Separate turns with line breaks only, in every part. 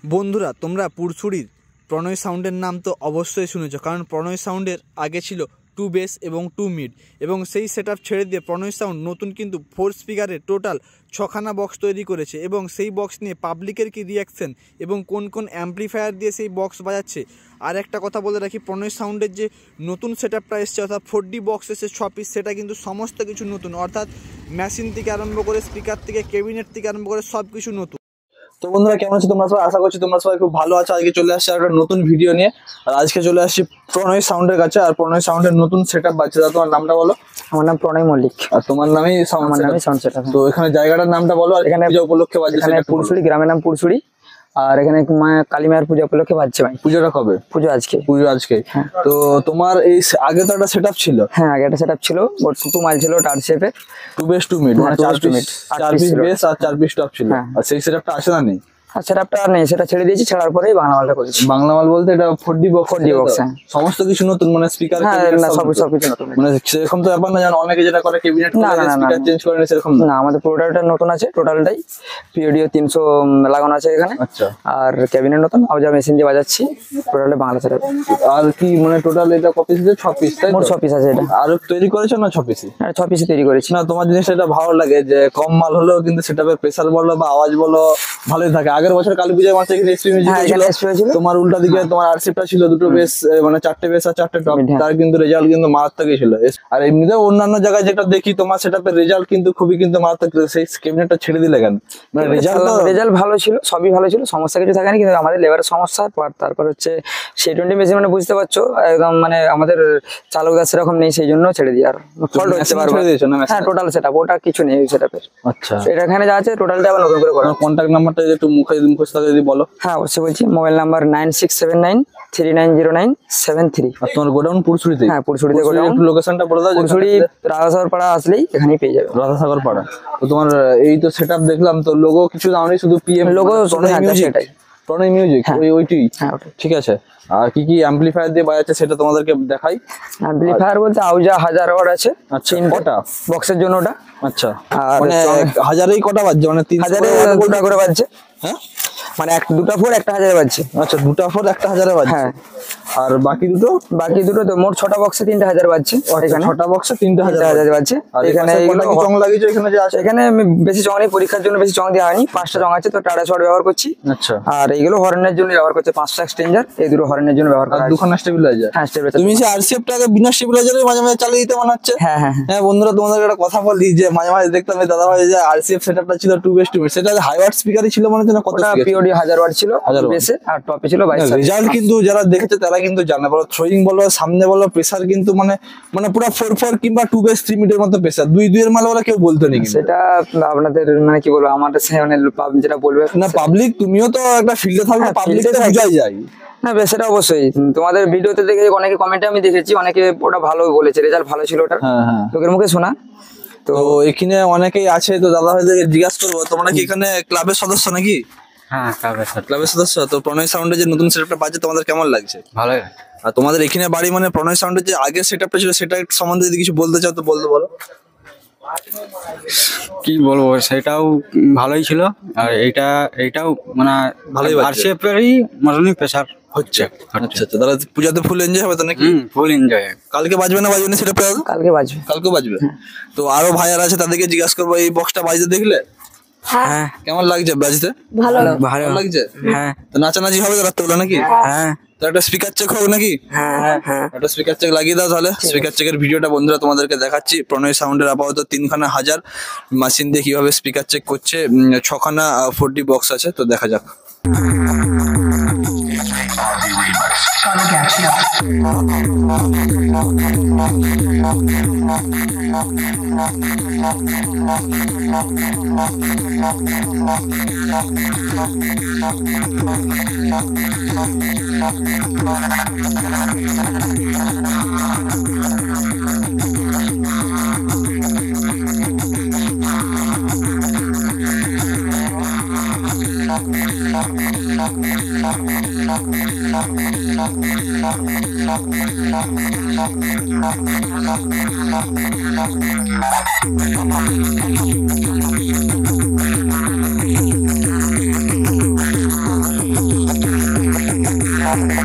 বন্ধুরা, তোমরা পুরসুরির প্রণয় সাউন্ডের নাম তো অবশ্যই শুনেছ, কারণ প্রণয় সাউন্ডের আগে ছিল 2 বেস এবং 2 মিড, এবং সেই সেটআপ ছেড়ে দিয়ে প্রণয় সাউন্ড নতুন কিন্তু 4 স্পিকারের টোটাল 6খানা বক্স তৈরি করেছে। এবং সেই বক্স নিয়ে পাবলিকের কি রিয়াকশন এবং কোন কোন অ্যাম্পলিফায়ার দিয়ে সেই বক্স বাজাচ্ছে। আর একটা কথা বলে রাখি, প্রণয় সাউন্ডের যে নতুন সেটআপটা এসছে, অর্থাৎ 4D বক্স এসে 6 পিস, সেটা কিন্তু সমস্ত কিছু নতুন, অর্থাৎ মেশিন থেকে আরম্ভ করে স্পিকার থেকে ক্যাবিনেট থেকে আরম্ভ করে সব কিছু নতুন। তো বন্ধুরা, কেমন আছো তোমরা সবাই? আশা করছি তোমরা সবাই খুব ভালো আছো। আজকে চলে আসছি একটা নতুন ভিডিও নিয়ে, আর আজকে চলে আসছি প্রণয় সাউন্ডের কাছে। আর প্রণয় সাউন্ডের নতুন সেটআপ বাজছে। তোমার নামটা বলো।
আমার নাম প্রণয় মল্লিক। আর
তোমার নামই সাউন্ড
সেটআপ।
তো এখানে জায়গাটার নামটা বলো, আর এখানে পূজা উপলক্ষে বাজছে।
এখানে পুরসুরি, গ্রামের নাম পুরসুরি, আর এখানে কালী মায়ের পূজা উপলক্ষে বাজছে ভাই।
পূজাটা কবে?
পুজো আজকে।
তো তোমার এই আগে তো একটা সেটআপ ছিল?
হ্যাঁ, আগে একটা সেটআপ ছিল, দুটো মাইল ছিল, টার শেপের,
2 বেস 2 মিড, মানে 4 পিস বেস আর 4 পিস টপ ছিল। আর সেই সেটআপটা আছে না? নেই।
আর সেটআপটা নেই, সেটা ছেড়ে দিয়েছি। ছাড়ার পরেই বাংলা মালটা করেছি।
বাংলা মাল বলতে এটা 4D বক্স।
হ্যাঁ,
সমস্ত কিছু নতুন, মানে স্পিকার
সবকিছু নতুন।
মানে সেরকম তো ব্যাপার না, জানো অনেকে যেটা করে ক্যাবিনেট স্পিকার চেঞ্জ করে, সেরকম
না। আমাদের পুরোটা নতুন আছে, টোটালটাই পিওডিও 300 লাগানো আছে এখানে।
আচ্ছা।
আর ক্যাবিনেট নতুন, আর যা মেশিন দিয়ে বাজাচ্ছি টোটালটা বাংলা সেটআপ।
আর কি মানে টোটাল এটা কত পিস আছে? 6 পিস, তাই?
মোট 6 পিস আছে। এটা
আর তৈরি করেছো না 6 পিসই?
হ্যাঁ, 6 পিসই তৈরি করেছি।
না, তোমার জিনিসটা এটা ভালো লাগে যে কম মাল হলেও কিন্তু সেটাপে প্রেসার বলো বা আওয়াজ বলো ভালোই থাকে। আগের বছর কালী পূজায় মাসে এখানে এসপি মিউজিক ছিল, তোমার উল্টা দিকে তোমার আরসিপটা ছিল, দুটো বেস, মানে 4টে বেস আর 4টে টপ। তার কিন্তু রেজাল্ট কিন্তু মারাত্মকই ছিল। আর এমনিতে অন্যান্য জায়গায় যেটা দেখি তোমার সেটাপের রেজাল্ট কিন্তু খুবই কিন্তু মারাত্মক। সেই ক্যাবিনেটটা ছেড়ে দিলে কেন? মানে
রেজাল্ট ভালো ছিল, সবই ভালো ছিল, সমস্যা কিছু থাকেনি। কিন্তু আমাদের লেবারের সমস্যা, তারপর হচ্ছে সেই 20 মেশিন, মানে বুঝতে পারছো একদম, মানে আমাদের চালকদার সেরকম নেই, সেই জন্য ছেড়ে দিই। আর ফল্ট হচ্ছে বারবার। হ্যাঁ, টোটাল সেটআপ, ওটা কিছু নেই সেটআপের।
আচ্ছা,
এটা এখানে যা আছে টোটালটা আবার নতুন করে করা।
কন্টাক্ট নাম্বারটা একটু মুখস্থ যদি বলো।
হ্যাঁ, অবশ্যই বলছি। Mobile number 9679390973।
আর তোমার গোডাউন পুরসুরিতে?
হ্যাঁ, পুরসুরিতে গোডাউন।
লোকেশনটা বলে দাও।
পুরসুরি রাধাসাগর পাড়া আসলেই এখানেই পেয়ে যাবে।
রাধাসাগর পাড়া। তো তোমার এই তো সেটআপ দেখলাম, তো লোগো কিছু দাও নেই, শুধু পিএম
লোগো, সেটাই
প্রণয় মিউজিক, ওইটাই।
হ্যাঁ,
ঠিক আছে। আর কি কি অ্যাম্পলিফায়ার দিয়ে বাজাচ্ছে সেটা তোমাদেরকে দেখাই।
অ্যাম্পলিফায়ার বলতে আউজা 1000 ওয়াট আছে।
আচ্ছা, কটা
বক্সের জন্য ওটা? আচ্ছা,
মানে 1000এই কটা বাজছে? মানে
3000 দুটো করে বাজছে। হ্যাঁ, মানে দুটো ফোর একটা 1000 বাজছে।
আচ্ছা, দুটো ফোর একটা 1000 বাজছে।
হ্যাঁ।
আর বাকি দুটো
তো মোট 6টা বক্সে 3000 বাজছে।
এখানে 6টা বক্সে 3000
বাজছে।
এখানে চং লাগিয়েছে? এখানে যে আছে,
এখানে বেশি চং নেই, পরীক্ষার জন্য বেশি চং দেওয়া হয়নি। 5টা চং আছে, তো টাটা শট ব্যবহার করছি।
আচ্ছা।
আর এইগুলো হর্নের জন্য ব্যবহার করছে। 5টা এক্সটেনজার, এই দুটো হর্নের জন্য ব্যবহার করা।
2খানা স্টেবিলাইজার।
হ্যাঁ, স্টেবিলাইজার।
তুমি যে আরসিএফটাকে বিনা স্টেবিলাইজারে মাঝে মাঝে চালিয়ে দিতে মনে হচ্ছে।
হ্যাঁ হ্যাঁ
হ্যাঁ বন্ধুরা, তোমাদের একটা কথা বলি যে মাঝে মাঝে দেখতাম দাদা ভাই যে আরসিএফ সেটআপটা ছিল 2 বেস 2 মিড, সেটা হাই ওয়াট স্পিকারই ছিল, মানে কত
পিওডি 1000 ওয়াট ছিল বেসে, আর টপে ছিল 22।
রেজাল্ট কিন্তু যারা দেখেছে তারা কিন্তু জানে, বলো থ্রোয়িং বলো, সামনে বলো, প্রেসার কিন্তু মানে পুরো 4 কিংবা 2 বেস 3 মিডের মতো প্রেসার। 2 এর মাল বলে কেউ বলতো না।
সেটা আপনাদের মানে কি বলবো, আমাদের মানে যেটা বলবে
না, পাবলিক, তুমিও তো একটা ফিল্ডে থাকবে, পাবলিক তো বুঝাই যায়।
না, সেটা অবশ্যই। তোমাদের ভিডিওতে দেখে অনেকে কমেন্টে আমি দেখেছি, অনেকে ওটা ভালো বলেছে, রেজাল্ট ভালো ছিল ওটা।
হ্যাঁ,
লোকের মুখে শোনা।
তো এখানে অনেকেই আছে, তো দাদা ভাইদেরকে জিজ্ঞাসা করবো, তোমরা কি এখানে ক্লাবের সদস্য নাকি?
হ্যাঁ,
ক্লাবের সদস্য। তো প্রণয় সাউন্ডের যে নতুন সেটআপটা বাজছে, তোমাদের কেমন লাগছে?
ভালো।
আর তোমাদের এখানে বাড়ি, মানে প্রণয় সাউন্ডের যে আগের সেটআপটা ছিল, সেটা সম্বন্ধে যদি কিছু বলতে চাও তো বলো।
কি বলবো, সেটাও ভালোই ছিল, আর এইটাও মানে
ভালোই
আরসিএফেরই মতনই প্রেসার হচ্ছে।
আচ্ছা, দাদা পূজাতে ফুল এনজয় হবে তো নাকি?
Full enjoy.
কালকে বাজবে না সেটা?
কালকে বাজবে।
তো আরো ভাইয়ারা আছে, তাদেরকে জিজ্ঞাসা করবো এই বক্সটা বাজতে দেখলে
হ্যাঁ,
কেমন লাগছে বাজতে?
ভালো
লাগছে।
হ্যাঁ,
তো নাচানাচি হবে তো রাত্রেবেলা নাকি?
হ্যাঁ।
তো একটা স্পিকার চেক হবে নাকি?
হ্যাঁ,
একটা স্পিকার চেক লাগিয়ে দাও তাহলে। স্পিকার চেকের ভিডিওটা বন্ধুরা তোমাদেরকে দেখাচ্ছি। প্রণয় সাউন্ডের আপাতত 3খানা 1000 মেশিন দিয়ে কিভাবে স্পিকার চেক করছে। 6খানা 4D বক্স আছে, তো দেখা যাক।
RB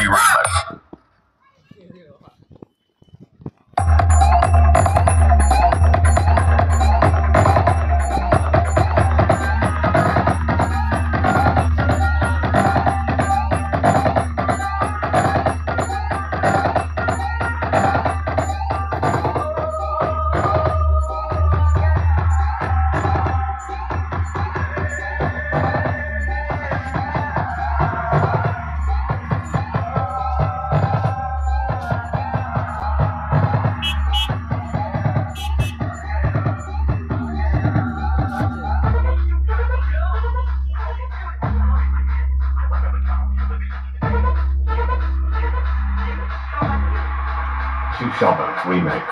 Remix. Two Shelburne Remix.